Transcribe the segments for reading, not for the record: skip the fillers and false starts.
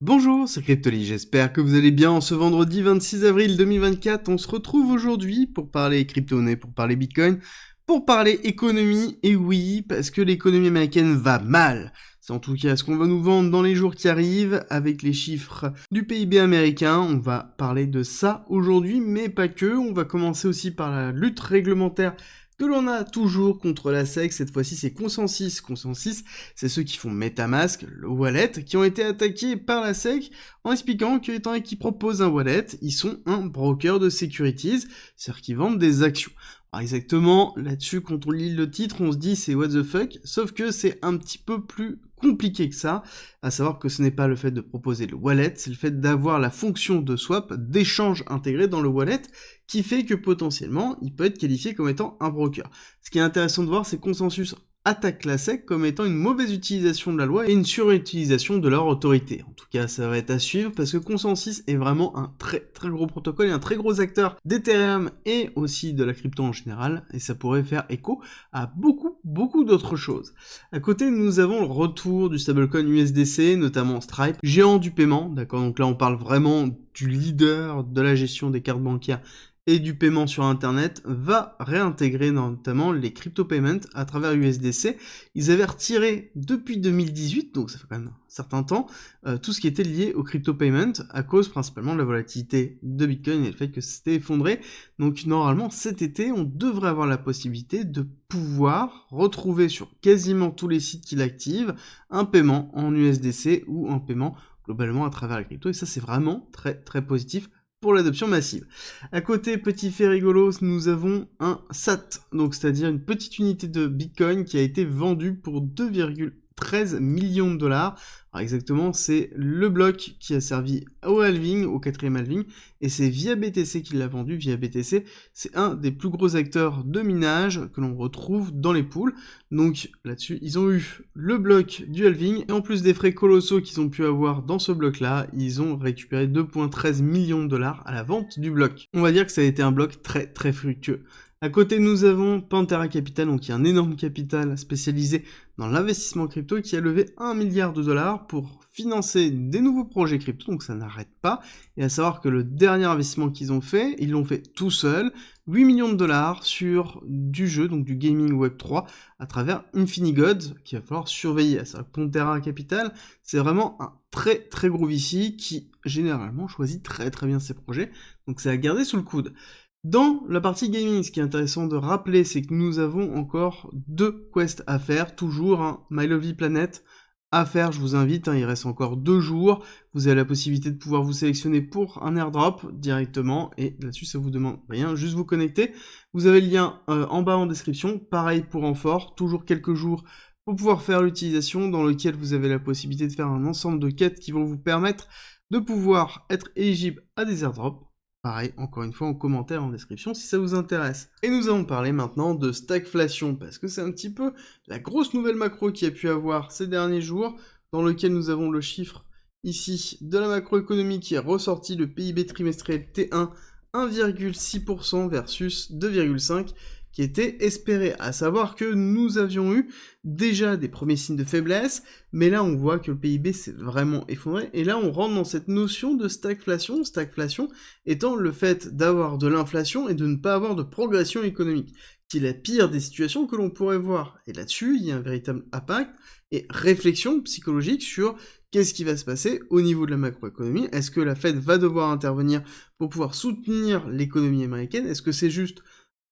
Bonjour, c'est Cryptoly, j'espère que vous allez bien. En ce vendredi 26 avril 2024, on se retrouve aujourd'hui pour parler crypto-monnaie, pour parler Bitcoin, pour parler économie, et oui, parce que l'économie américaine va mal. C'est en tout cas ce qu'on va nous vendre dans les jours qui arrivent, avec les chiffres du PIB américain. On va parler de ça aujourd'hui, mais pas que. On va commencer aussi par la lutte réglementaire que l'on a toujours contre la SEC. Cette fois-ci, c'est Consensus. Consensus, c'est ceux qui font MetaMask, le wallet, qui ont été attaqués par la SEC en expliquant que, étant donné qu'ils proposent un wallet, ils sont un broker de securities, c'est-à-dire qu'ils vendent des actions. Alors exactement, là-dessus, quand on lit le titre, on se dit c'est what the fuck, sauf que c'est un petit peu plus compliqué que ça, à savoir que ce n'est pas le fait de proposer le wallet, c'est le fait d'avoir la fonction de swap, d'échange intégrée dans le wallet, qui fait que potentiellement, il peut être qualifié comme étant un broker. Ce qui est intéressant de voir, c'est Consensus attaque la SEC comme étant une mauvaise utilisation de la loi et une surutilisation de leur autorité. En tout cas, ça va être à suivre parce que Consensus est vraiment un très très gros protocole et un très gros acteur d'Ethereum et aussi de la crypto en général, et ça pourrait faire écho à beaucoup d'autres choses. À côté, nous avons le retour du stablecoin USDC, notamment Stripe, géant du paiement, d'accord, donc là on parle vraiment du leader de la gestion des cartes bancaires et du paiement sur Internet, va réintégrer notamment les crypto-payments à travers USDC. Ils avaient retiré depuis 2018, donc ça fait quand même un certain temps, tout ce qui était lié aux crypto-payments, à cause principalement de la volatilité de Bitcoin et le fait que c'était effondré. Donc normalement, cet été, on devrait avoir la possibilité de pouvoir retrouver sur quasiment tous les sites qui l'activent un paiement en USDC ou un paiement globalement à travers la crypto, et ça c'est vraiment très très positif pour l'adoption massive. À côté, petit fait rigolo, nous avons un SAT, donc c'est-à-dire une petite unité de Bitcoin qui a été vendue pour 2,13 millions de dollars. Alors exactement, c'est le bloc qui a servi au halving, au quatrième halving, et c'est via BTC qu'il l'a vendu. Via BTC, c'est un des plus gros acteurs de minage que l'on retrouve dans les pools. Donc là-dessus, ils ont eu le bloc du halving, et en plus des frais colossaux qu'ils ont pu avoir dans ce bloc-là, ils ont récupéré 2,13 millions de dollars à la vente du bloc. On va dire que ça a été un bloc très très fructueux. À côté, nous avons Pantera Capital, donc qui est un énorme capital spécialisé dans l'investissement crypto, qui a levé 1 milliard de dollars pour financer des nouveaux projets crypto, donc ça n'arrête pas. Et à savoir que le dernier investissement qu'ils ont fait, ils l'ont fait tout seul, 8 millions de dollars sur du jeu, donc du gaming web 3, à travers Infinigod, qu'il va falloir surveiller. À savoir que Pantera Capital, c'est vraiment un très très gros VC qui généralement choisit très très bien ses projets, donc c'est à garder sous le coude. Dans la partie gaming, ce qui est intéressant de rappeler, c'est que nous avons encore 2 quests à faire, toujours un My Lovely Planet à faire, je vous invite, il reste encore 2 jours, vous avez la possibilité de pouvoir vous sélectionner pour un airdrop directement, et là-dessus ça vous demande rien, juste vous connecter, vous avez le lien en bas en description, pareil pour Amphore, toujours quelques jours pour pouvoir faire l'utilisation, dans lequel vous avez la possibilité de faire un ensemble de quêtes qui vont vous permettre de pouvoir être éligible à des airdrops. Pareil, encore une fois, en commentaire, en description, si ça vous intéresse. Et nous allons parler maintenant de stagflation, parce que c'est un petit peu la grosse nouvelle macro qu'il y a pu avoir ces derniers jours, dans lequel nous avons le chiffre, ici, de la macroéconomie qui est ressorti, le PIB trimestriel T1, 1,6% versus 2,5%, qui était espéré, à savoir que nous avions eu déjà des premiers signes de faiblesse, mais là on voit que le PIB s'est vraiment effondré, et là on rentre dans cette notion de stagflation, stagflation étant le fait d'avoir de l'inflation et de ne pas avoir de progression économique, qui est la pire des situations que l'on pourrait voir. Et là-dessus, il y a un véritable impact et réflexion psychologique sur qu'est-ce qui va se passer au niveau de la macroéconomie. Est-ce que la Fed va devoir intervenir pour pouvoir soutenir l'économie américaine? Est-ce que c'est juste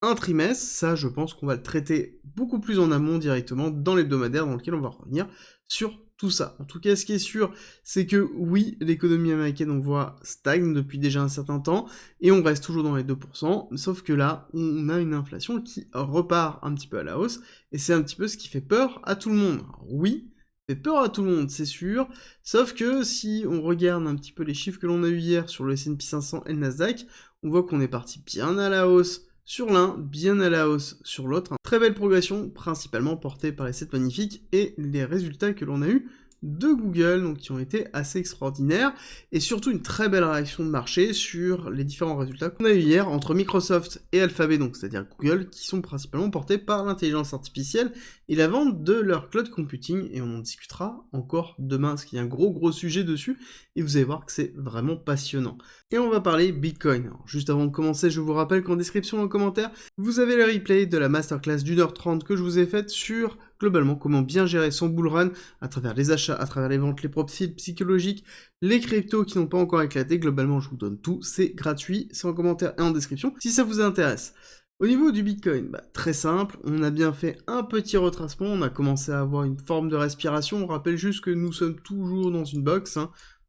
un trimestre? Ça, je pense qu'on va le traiter beaucoup plus en amont directement dans l'hebdomadaire dans lequel on va revenir sur tout ça. En tout cas, ce qui est sûr, c'est que oui, l'économie américaine, on voit, stagne depuis déjà un certain temps, et on reste toujours dans les 2%, sauf que là, on a une inflation qui repart un petit peu à la hausse, et c'est un petit peu ce qui fait peur à tout le monde. Alors, oui, fait peur à tout le monde, c'est sûr, sauf que si on regarde un petit peu les chiffres que l'on a eu hier sur le S&P 500 et le Nasdaq, on voit qu'on est parti bien à la hausse sur l'un, bien à la hausse sur l'autre. Très belle progression, principalement portée par les 7 magnifiques et les résultats que l'on a eu de Google, donc qui ont été assez extraordinaires, et surtout une très belle réaction de marché sur les différents résultats qu'on a eu hier entre Microsoft et Alphabet, donc c'est-à-dire Google, qui sont principalement portés par l'intelligence artificielle et la vente de leur cloud computing, et on en discutera encore demain, parce qu'il y a un gros sujet dessus, et vous allez voir que c'est vraiment passionnant. Et on va parler Bitcoin. Alors, juste avant de commencer, je vous rappelle qu'en description, en commentaire, vous avez le replay de la masterclass d'1h30 que je vous ai faite sur, globalement, comment bien gérer son bull run à travers les achats, à travers les ventes, les profils psychologiques, les cryptos qui n'ont pas encore éclaté. Globalement, je vous donne tout, c'est gratuit, c'est en commentaire et en description, si ça vous intéresse. Au niveau du Bitcoin, très simple, on a bien fait un petit retracement, on a commencé à avoir une forme de respiration, on rappelle juste que nous sommes toujours dans une box,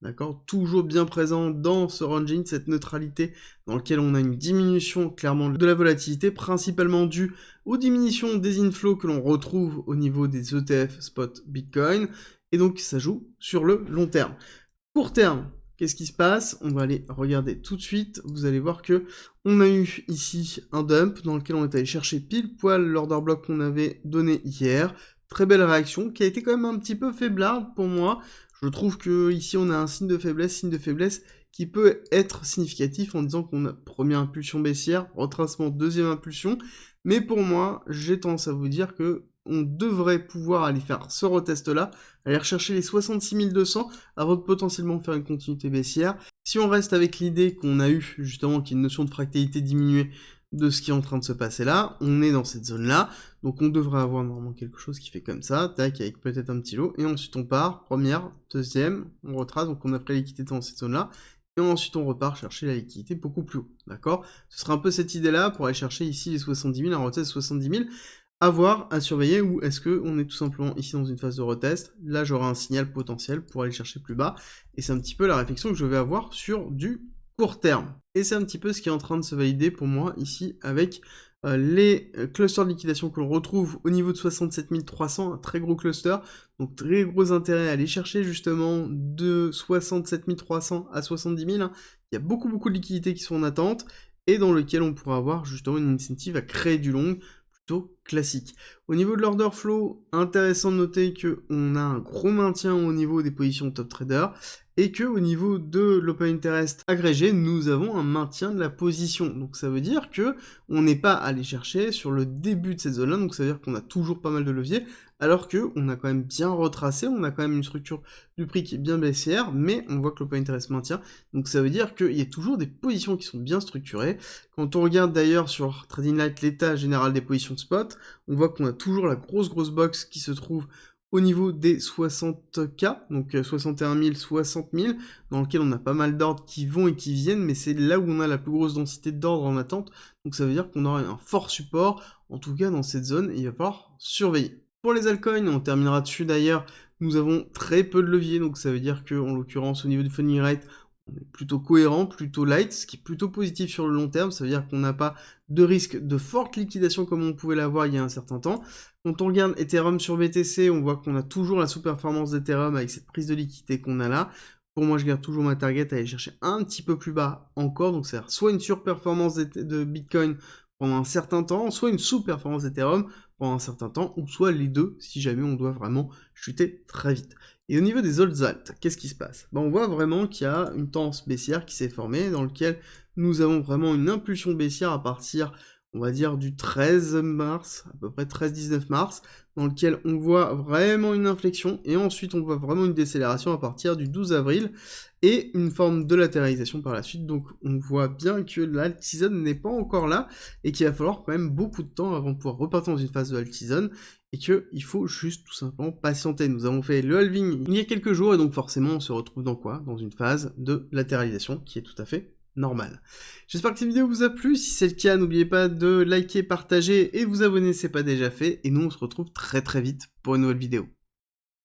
d'accord, toujours bien présent dans ce ranging, cette neutralité dans laquelle on a une diminution clairement de la volatilité, principalement due aux diminutions des inflows que l'on retrouve au niveau des ETF spot Bitcoin, et donc ça joue sur le long terme. Court terme, qu'est-ce qui se passe? On va aller regarder tout de suite, vous allez voir que on a eu ici un dump dans lequel on est allé chercher pile poil l'order block qu'on avait donné hier. Très belle réaction qui a été quand même un petit peu faiblarde pour moi. Je trouve que ici on a un signe de faiblesse qui peut être significatif en disant qu'on a première impulsion baissière, retracement, deuxième impulsion, mais pour moi, j'ai tendance à vous dire que on devrait pouvoir aller faire ce retest-là, aller rechercher les 66 200 avant de potentiellement faire une continuité baissière. Si on reste avec l'idée qu'on a eu, justement, qu'il y a une notion de fractalité diminuée de ce qui est en train de se passer là, on est dans cette zone-là, donc on devrait avoir normalement quelque chose qui fait comme ça, tac, avec peut-être un petit lot, et ensuite on part, première, deuxième, on retrace, donc on a pris la liquidité dans cette zone-là, et ensuite on repart chercher la liquidité beaucoup plus haut, d'accord? Ce sera un peu cette idée-là pour aller chercher ici les 70 000, un retest 70 000, à voir, à surveiller, ou est-ce qu'on est tout simplement ici dans une phase de retest, là j'aurai un signal potentiel pour aller chercher plus bas, et c'est un petit peu la réflexion que je vais avoir sur du court terme. Et c'est un petit peu ce qui est en train de se valider pour moi ici avec les clusters de liquidation que l'on retrouve au niveau de 67 300, un très gros cluster, donc très gros intérêt à aller chercher justement de 67 300 à 70 000, il y a beaucoup de liquidités qui sont en attente, et dans lequel on pourra avoir justement une incentive à créer du long, plutôt classique. Au niveau de l'order flow, intéressant de noter qu'on a un gros maintien au niveau des positions top trader, et que au niveau de l'open interest agrégé, nous avons un maintien de la position. Donc ça veut dire que on n'est pas allé chercher sur le début de cette zone-là, donc ça veut dire qu'on a toujours pas mal de leviers, alors que on a quand même bien retracé, on a quand même une structure du prix qui est bien baissière, mais on voit que l'open interest maintient, donc ça veut dire qu'il y a toujours des positions qui sont bien structurées. Quand on regarde d'ailleurs sur Trading Light l'état général des positions spot, on voit qu'on a toujours la grosse box qui se trouve au niveau des 60K, donc 61 000, 60 000, dans lequel on a pas mal d'ordres qui vont et qui viennent, mais c'est là où on a la plus grosse densité d'ordres en attente, donc ça veut dire qu'on aura un fort support, en tout cas dans cette zone, et il va falloir surveiller. Pour les altcoins, on terminera dessus d'ailleurs, nous avons très peu de leviers, donc ça veut dire que, en l'occurrence, au niveau du funding rate, on est plutôt cohérent, plutôt light, ce qui est plutôt positif sur le long terme, ça veut dire qu'on n'a pas de risque de forte liquidation comme on pouvait l'avoir il y a un certain temps. Quand on regarde Ethereum sur BTC, on voit qu'on a toujours la sous-performance d'Ethereum avec cette prise de liquidité qu'on a là. Pour moi, je garde toujours ma target à aller chercher un petit peu plus bas encore, donc c'est soit une surperformance de Bitcoin pendant un certain temps, soit une sous-performance d'Ethereum pendant un certain temps, ou soit les deux, si jamais on doit vraiment chuter très vite. Et au niveau des autres alt, qu'est-ce qui se passe? On voit vraiment qu'il y a une tendance baissière qui s'est formée, dans laquelle nous avons vraiment une impulsion baissière à partir, on va dire, du 13 mars, à peu près 13-19 mars, dans lequel on voit vraiment une inflexion, et ensuite on voit vraiment une décélération à partir du 12 avril, et une forme de latéralisation par la suite, donc on voit bien que l'alt season n'est pas encore là, et qu'il va falloir quand même beaucoup de temps avant de pouvoir repartir dans une phase de alt season, et qu'il faut juste tout simplement patienter. Nous avons fait le halving il y a quelques jours, et donc forcément on se retrouve dans quoi? Dans une phase de latéralisation, qui est tout à fait normal. J'espère que cette vidéo vous a plu, si c'est le cas, n'oubliez pas de liker, partager et vous abonner si ce n'est pas déjà fait, et nous on se retrouve très vite pour une nouvelle vidéo.